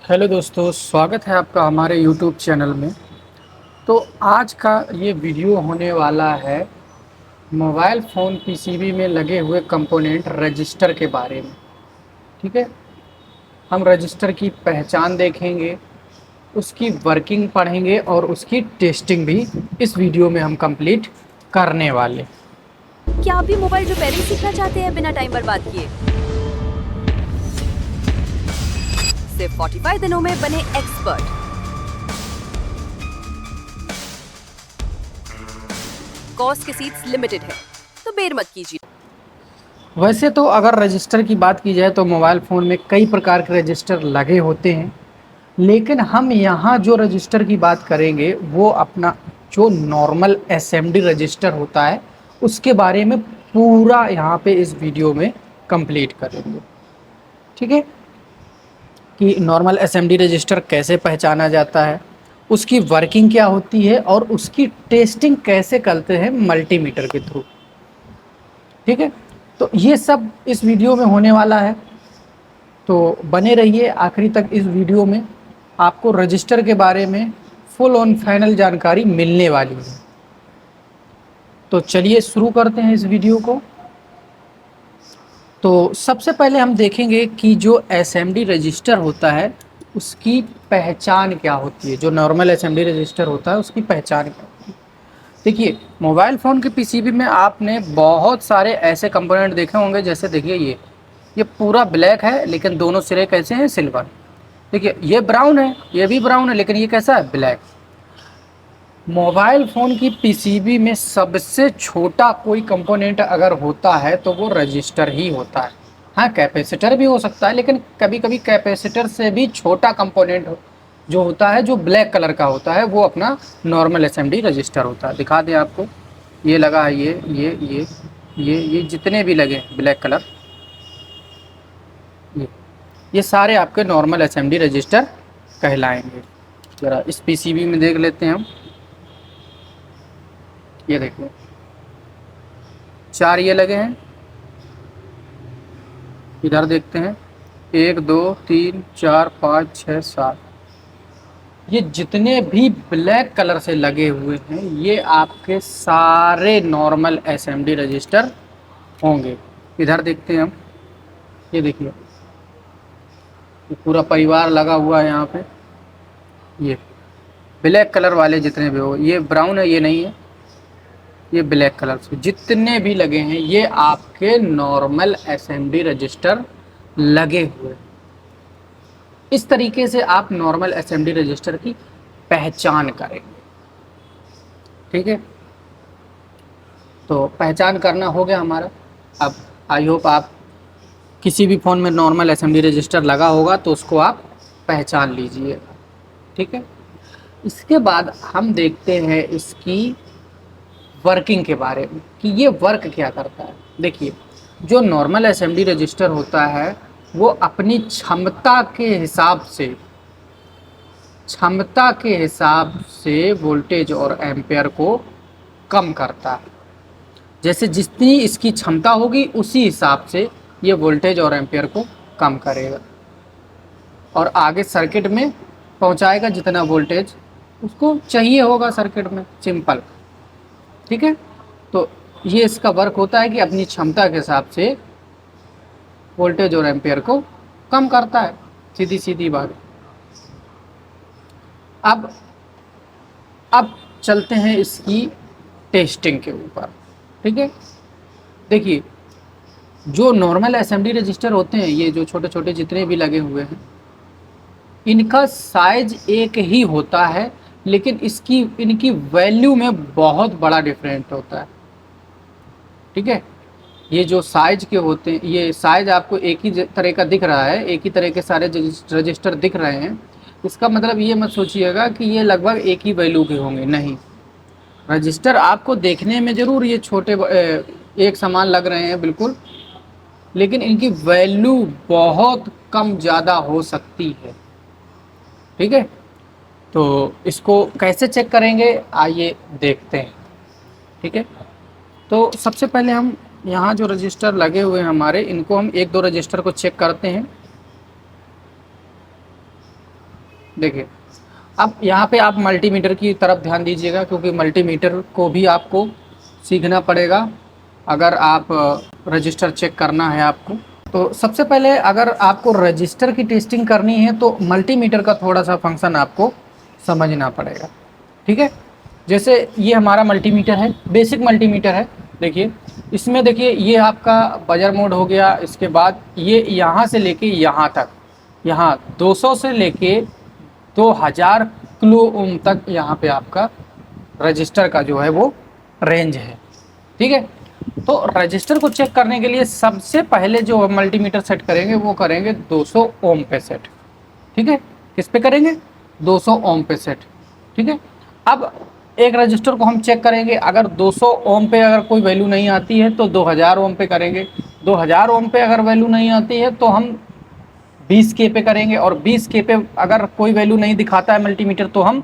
Hello दोस्तों, स्वागत है आपका हमारे यूट्यूब चैनल में। तो आज का ये वीडियो होने वाला है मोबाइल फ़ोन पीसीबी में लगे हुए कंपोनेंट रजिस्टर के बारे में। ठीक है, हम रजिस्टर की पहचान देखेंगे, उसकी वर्किंग पढ़ेंगे और उसकी टेस्टिंग भी इस वीडियो में हम कंप्लीट करने वाले। क्या आप भी मोबाइल रिपेयरिंग सीखना चाहते हैं बिना टाइम बर्बाद किए? सिर्फ 45 दिनों में बने एक्सपर्ट। कॉस्ट की सीट्स लिमिटेड है, तो देर मत कीजिए। वैसे तो अगर रजिस्टर की बात की जाए तो मोबाइल फ़ोन में कई प्रकार के रजिस्टर लगे होते हैं, लेकिन हम यहाँ जो रजिस्टर की बात करेंगे वो अपना जो नॉर्मल एसएमडी रजिस्टर होता है उसके बारे में पूरा यहाँ पे इस वीडियो में कंप्लीट करेंगे। ठीक है, कि नॉर्मल एसएमडी रजिस्टर कैसे पहचाना जाता है, उसकी वर्किंग क्या होती है और उसकी टेस्टिंग कैसे करते हैं मल्टीमीटर के थ्रू। ठीक है, तो ये सब इस वीडियो में होने वाला है, तो बने रहिए आखिरी तक। इस वीडियो में आपको रजिस्टर के बारे में फुल ऑन फाइनल जानकारी मिलने वाली है। तो चलिए शुरू करते हैं इस वीडियो को। तो सबसे पहले हम देखेंगे कि जो एसएमडी रजिस्टर होता है उसकी पहचान क्या होती है। जो नॉर्मल एसएमडी रजिस्टर होता है उसकी पहचान क्या होती है। देखिए, मोबाइल फ़ोन के पीसीबी में आपने बहुत सारे ऐसे कंपोनेंट देखे होंगे, जैसे देखिए ये पूरा ब्लैक है लेकिन दोनों सिरे कैसे हैं, सिल्वर। देखिए ये ब्राउन है, ये भी ब्राउन है, लेकिन ये कैसा है, ब्लैक। मोबाइल फ़ोन की पीसीबी में सबसे छोटा कोई कंपोनेंट अगर होता है तो वो रजिस्टर ही होता है। हाँ, कैपेसिटर भी हो सकता है, लेकिन कभी कभी कैपेसिटर से भी छोटा कंपोनेंट जो होता है, जो ब्लैक कलर का होता है, वो अपना नॉर्मल एसएमडी रजिस्टर होता है। दिखा दें आपको, ये लगा है, ये जितने भी लगे ब्लैक कलर, ये सारे आपके नॉर्मल एसएमडी रजिस्टर कहलाएंगे। ज़रा इस पीसीबी में देख लेते हैं हम। ये देखिए, 4 ये लगे हैं। इधर देखते हैं, 1 2 3 4 5 6 7। ये जितने भी ब्लैक कलर से लगे हुए हैं ये आपके सारे नॉर्मल एसएमडी रजिस्टर होंगे। इधर देखते हैं हम, ये देखिए, ये पूरा परिवार लगा हुआ है यहाँ पे। ये ब्लैक कलर वाले जितने भी हो, ये ब्राउन है, ये नहीं है, ये ब्लैक कलर से जितने भी लगे हैं ये आपके नॉर्मल एसएमडी रजिस्टर लगे हुए हैं। इस तरीके से आप नॉर्मल एसएमडी रजिस्टर की पहचान करेंगे। ठीक है, तो पहचान करना हो गया हमारा। अब आई होप आप किसी भी फ़ोन में नॉर्मल एसएमडी रजिस्टर लगा होगा तो उसको आप पहचान लीजिएगा। ठीक है, इसके बाद हम देखते हैं इसकी वर्किंग के बारे में कि ये वर्क क्या करता है। देखिए, जो नॉर्मल एसएमडी रजिस्टर होता है वो अपनी क्षमता के हिसाब से वोल्टेज और एम्पेयर को कम करता है। जैसे जितनी इसकी क्षमता होगी उसी हिसाब से ये वोल्टेज और एम्पेयर को कम करेगा और आगे सर्किट में पहुंचाएगा जितना वोल्टेज उसको चाहिए होगा सर्किट में, सिंपल। ठीक है, तो ये इसका वर्क होता है कि अपनी क्षमता के हिसाब से वोल्टेज और एम्पेयर को कम करता है, सीधी सीधी बात। अब चलते हैं इसकी टेस्टिंग के ऊपर। ठीक है, देखिए, जो नॉर्मल एसएमडी रजिस्टर होते हैं, ये जो छोटे छोटे जितने भी लगे हुए हैं, इनका साइज एक ही होता है, लेकिन इनकी वैल्यू में बहुत बड़ा डिफरेंट होता है। ठीक है, ये जो साइज के होते हैं, ये साइज आपको एक ही तरह का दिख रहा है, एक ही तरह के सारे रजिस्टर दिख रहे हैं, इसका मतलब ये मत सोचिएगा कि ये लगभग एक ही वैल्यू के होंगे, नहीं। रजिस्टर आपको देखने में ज़रूर ये छोटे एक समान लग रहे हैं बिल्कुल, लेकिन इनकी वैल्यू बहुत कम ज़्यादा हो सकती है। ठीक है, तो इसको कैसे चेक करेंगे, आइए देखते हैं। ठीक है, तो सबसे पहले हम यहाँ जो रजिस्टर लगे हुए हैं हमारे, इनको हम 1 2 रजिस्टर को चेक करते हैं। देखिए, अब यहाँ पे आप मल्टीमीटर की तरफ ध्यान दीजिएगा, क्योंकि मल्टीमीटर को भी आपको सीखना पड़ेगा अगर आप रजिस्टर चेक करना है आपको। तो सबसे पहले अगर आपको रजिस्टर की टेस्टिंग करनी है तो मल्टीमीटर का थोड़ा सा फंक्शन आपको समझना पड़ेगा, ठीक है। जैसे ये हमारा मल्टीमीटर है, बेसिक मल्टीमीटर है। देखिए इसमें, देखिए ये आपका बजर मोड हो गया। इसके बाद ये यहाँ से लेके यहाँ तक, यहाँ 200 से लेके 2000 किलो ओम तक यहाँ पे आपका रजिस्टर का जो है वो रेंज है, ठीक है। तो रजिस्टर को चेक करने के लिए सबसे पहले जो मल्टीमीटर सेट करेंगे वो करेंगे 200 ओम पे सेट, ठीक है। किस पे करेंगे? 200 ओम पे सेट, ठीक है। अब एक रजिस्टर को हम चेक करेंगे, अगर 200 ओम पे अगर कोई वैल्यू नहीं आती है तो 2000 ओम पे करेंगे। 2000 ओम पे अगर वैल्यू नहीं आती है तो हम 20 के पे करेंगे, और 20 के पे अगर कोई वैल्यू नहीं दिखाता है मल्टीमीटर तो हम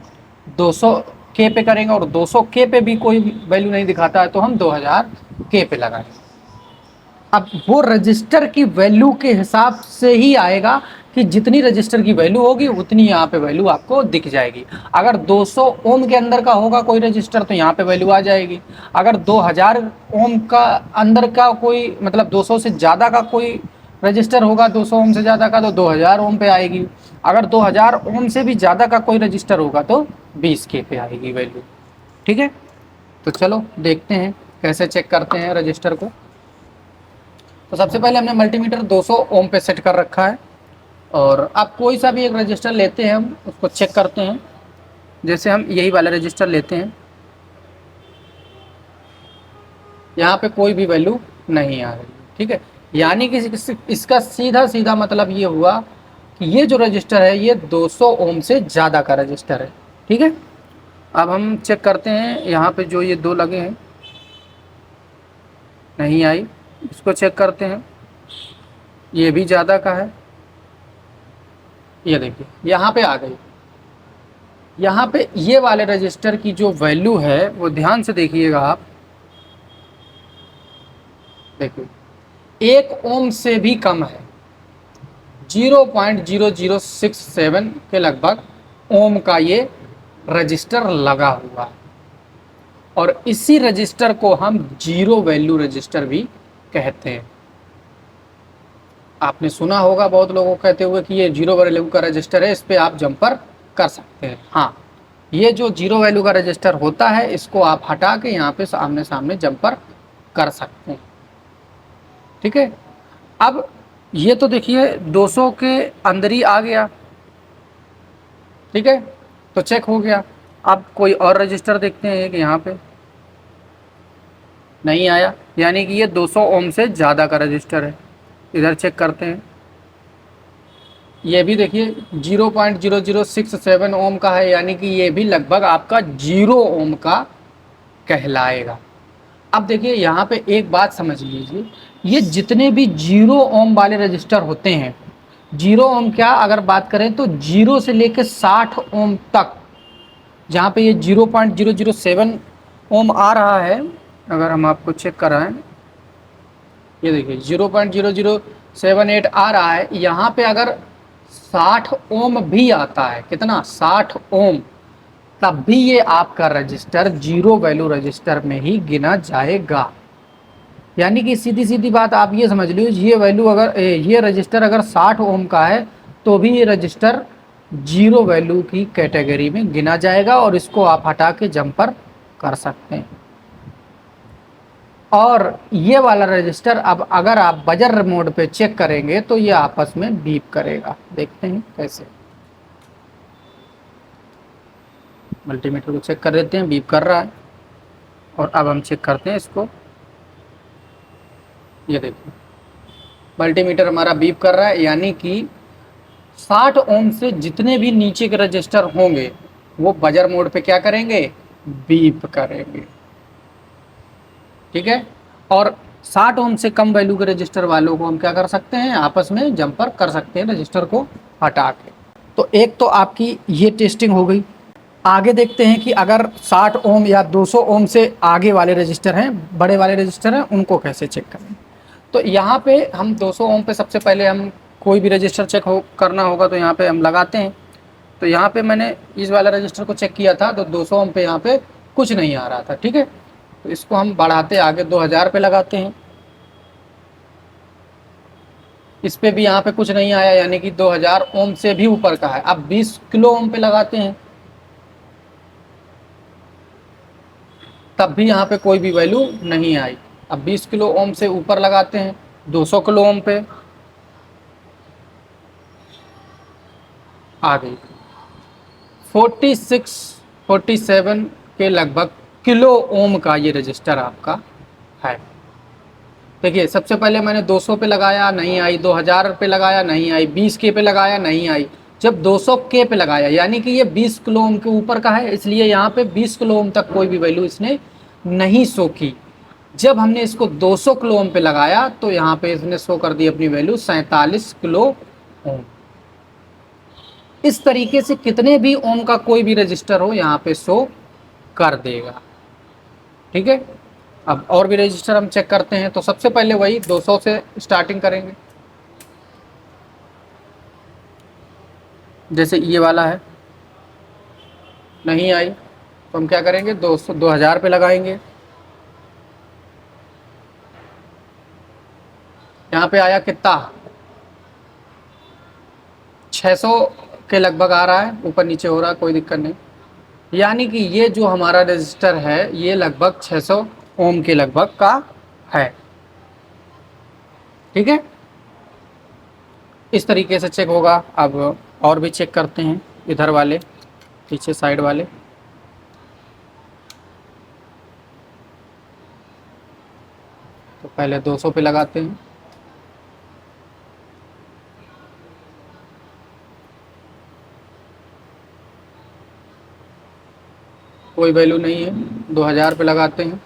200 के पे करेंगे, और 200 के पे भी कोई वैल्यू नहीं दिखाता है तो हम 2000 के पे लगाएंगे। अब वो रजिस्टर की वैल्यू के हिसाब से ही आएगा कि जितनी रजिस्टर की वैल्यू होगी उतनी यहाँ पे वैल्यू आपको दिख जाएगी। अगर 200 ओम के अंदर का होगा कोई रजिस्टर तो यहाँ पे वैल्यू आ जाएगी। अगर 2000 ओम का अंदर का कोई, मतलब 200 से ज़्यादा का कोई रजिस्टर होगा, 200 ओम से ज़्यादा का, तो 2000 ओम पे आएगी। अगर 2000 ओम से भी ज़्यादा का कोई रजिस्टर होगा तो 20 के पे आएगी वैल्यू, ठीक है। तो चलो देखते हैं कैसे चेक करते हैं रजिस्टर को। तो सबसे पहले हमने मल्टीमीटर 200 ओम पे सेट कर रखा है, और अब कोई सा भी एक रजिस्टर लेते हैं, हम उसको चेक करते हैं। जैसे हम यही वाला रजिस्टर लेते हैं, यहाँ पे कोई भी वैल्यू नहीं आ रही, ठीक है। यानी कि इसका सीधा सीधा मतलब ये हुआ कि ये जो रजिस्टर है ये 200 ओम से ज़्यादा का रजिस्टर है, ठीक है। अब हम चेक करते हैं, यहाँ पे जो ये दो लगे हैं नहीं आई, इसको चेक करते हैं, ये भी ज़्यादा का है। ये देखिए यहाँ पे आ गई। यहाँ पे ये वाले रजिस्टर की जो वैल्यू है वो ध्यान से देखिएगा आप, देखिए 1 ओम से भी कम है, 0.0067 के लगभग ओम का ये रजिस्टर लगा हुआ है, और इसी रजिस्टर को हम जीरो वैल्यू रजिस्टर भी कहते हैं। आपने सुना होगा बहुत लोगों को कहते हुए कि ये जीरो वैल्यू का रजिस्टर है, इस पर आप जंपर कर सकते हैं। हाँ, ये जो जीरो वैल्यू का रजिस्टर होता है इसको आप हटा के यहाँ पे सामने सामने जंपर कर सकते हैं, ठीक है। अब ये तो देखिए 200 के अंदर ही आ गया, ठीक है, तो चेक हो गया। अब कोई और रजिस्टर देखते हैं कि यहाँ पे नहीं आया, यानी कि ये 200 ओम से ज़्यादा का रजिस्टर है। इधर चेक करते हैं, ये भी देखिए 0.0067 ओम का है, यानी कि ये भी लगभग आपका 0 ओम का कहलाएगा। अब देखिए यहाँ पे एक बात समझ लीजिए, ये जितने भी 0 ओम वाले रजिस्टर होते हैं, 0 ओम क्या, अगर बात करें तो 0 से लेकर 60 ओम तक, जहाँ पे ये 0.007 ओम आ रहा है, अगर हम आपको चेक कराएं, ये देखिए 0.0078 आ रहा है। यहाँ पे अगर 60 ओम भी आता है, कितना, 60 ओम, तब भी ये आपका रजिस्टर जीरो वैल्यू रजिस्टर में ही गिना जाएगा। यानी कि सीधी सीधी बात आप ये समझ लीजिए, ये वैल्यू अगर ये रजिस्टर अगर 60 ओम का है तो भी ये रजिस्टर जीरो वैल्यू की कैटेगरी में गिना जाएगा, और इसको आप हटा के जंपर कर सकते हैं। और ये वाला रजिस्टर अब अगर आप बजर मोड पे चेक करेंगे तो ये आपस में बीप करेगा। देखते हैं कैसे, मल्टीमीटर को चेक कर लेते हैं, बीप कर रहा है। और अब हम चेक करते हैं इसको, ये देखिए मल्टीमीटर हमारा बीप कर रहा है, यानी कि 60 ओम से जितने भी नीचे के रजिस्टर होंगे वो बजर मोड पे क्या करेंगे, बीप करेंगे, ठीक है। और 60 ओम से कम वैल्यू के रजिस्टर वालों को हम क्या कर सकते हैं, आपस में जंपर कर सकते हैं रजिस्टर को हटा के। तो एक तो आपकी ये टेस्टिंग हो गई। आगे देखते हैं कि अगर 60 ओम या 200 ओम से आगे वाले रजिस्टर हैं, बड़े वाले रजिस्टर हैं, उनको कैसे चेक करें। तो यहाँ पे हम 200 ओम पे सबसे पहले हम कोई भी रजिस्टर चेक करना होगा तो यहाँ पे हम लगाते हैं। तो यहाँ पे मैंने इस वाला रजिस्टर को चेक किया था तो 200 ओम पे यहाँ पे कुछ नहीं आ रहा था। ठीक है, तो इसको हम बढ़ाते आगे 2000 पे लगाते हैं। इस पे भी यहाँ पे कुछ नहीं आया, यानी कि 2000 ओम से भी ऊपर का है। अब 20 किलो ओम पे लगाते हैं, तब भी यहाँ पे कोई भी वैल्यू नहीं आई। अब 20 किलो ओम से ऊपर लगाते हैं 200 किलो ओम पे, आ गई 47 के लगभग किलो ओम का ये रजिस्टर आपका है। देखिए, सबसे पहले मैंने 200 पे लगाया, नहीं आई। 2000 पे लगाया, नहीं आई। 20 के पे लगाया, नहीं आई। जब 200 के पे लगाया, यानी कि ये 20 किलो ओम के ऊपर का है, इसलिए यहाँ पे 20 किलो ओम तक कोई भी वैल्यू इसने नहीं शो की। जब हमने इसको 200 किलो ओम पे लगाया तो यहाँ पे इसने शो कर दी अपनी वैल्यू 47 किलो ओम। इस तरीके से कितने भी ओम का कोई भी रजिस्टर हो यहाँ पे शो कर देगा। ठीक है, अब और भी रजिस्टर हम चेक करते हैं। तो सबसे पहले वही 200 से स्टार्टिंग करेंगे। जैसे ये वाला है, नहीं आई तो हम क्या करेंगे, 2000 पे लगाएंगे। यहाँ पे आया कितना, 600 के लगभग आ रहा है, ऊपर नीचे हो रहा है, कोई दिक्कत नहीं। यानी कि ये जो हमारा रजिस्टर है ये लगभग 600 ओम के लगभग का है। ठीक है, इस तरीके से चेक होगा। अब और भी चेक करते हैं, इधर वाले पीछे साइड वाले। तो पहले 200 पे लगाते हैं। कोई वैल्यू नहीं है। 2000 पे लगाते हैं।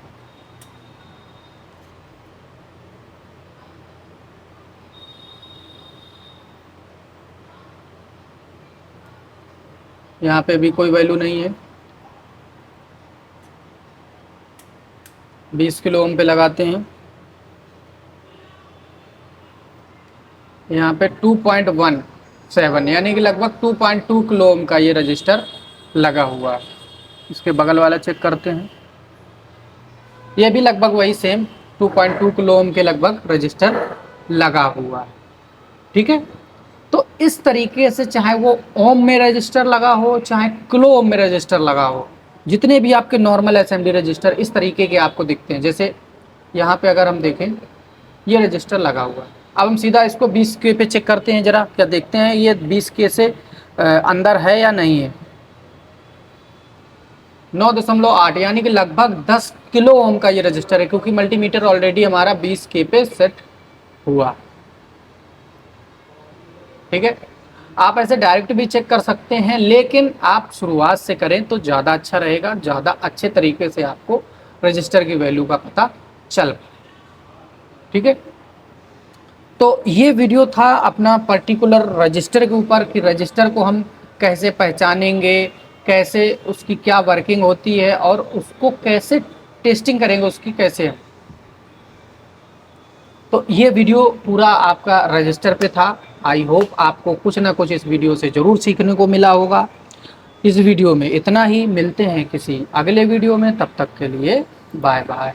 यहाँ पे भी कोई वैल्यू नहीं है। 20 किलो ओम पे लगाते हैं। यहाँ पे 2.17 यानी कि लगभग 2.2 किलो ओम का ये रजिस्टर लगा हुआ है। इसके बगल वाला चेक करते हैं, ये भी लगभग वही सेम 2.2 किलो ओम के लगभग रजिस्टर लगा हुआ है। ठीक है, तो इस तरीके से चाहे वो ओम में रजिस्टर लगा हो चाहे किलो ओम में रजिस्टर लगा हो, जितने भी आपके नॉर्मल एसएमडी रजिस्टर इस तरीके के आपको दिखते हैं। जैसे यहाँ पे अगर हम देखें, ये रजिस्टर लगा हुआ है। अब हम सीधा इसको 20 के पे चेक करते हैं, जरा क्या देखते हैं ये 20 के से अंदर है या नहीं है। 9.8 यानी कि लगभग 10 किलो ओम का ये रजिस्टर है, क्योंकि मल्टीमीटर ऑलरेडी हमारा 20 के पे सेट हुआ। ठीक है, आप ऐसे डायरेक्ट भी चेक कर सकते हैं, लेकिन आप शुरुआत से करें तो ज़्यादा अच्छा रहेगा, ज़्यादा अच्छे तरीके से आपको रजिस्टर की वैल्यू का पता चल पाए। ठीक है, तो ये वीडियो था अपना पर्टिकुलर रजिस्टर के ऊपर कि रजिस्टर को हम कैसे पहचानेंगे, कैसे उसकी क्या वर्किंग होती है और उसको कैसे टेस्टिंग करेंगे उसकी कैसे। तो ये वीडियो पूरा आपका रजिस्टर पे था। आई होप आपको कुछ ना कुछ इस वीडियो से ज़रूर सीखने को मिला होगा। इस वीडियो में इतना ही, मिलते हैं किसी अगले वीडियो में, तब तक के लिए बाय बाय।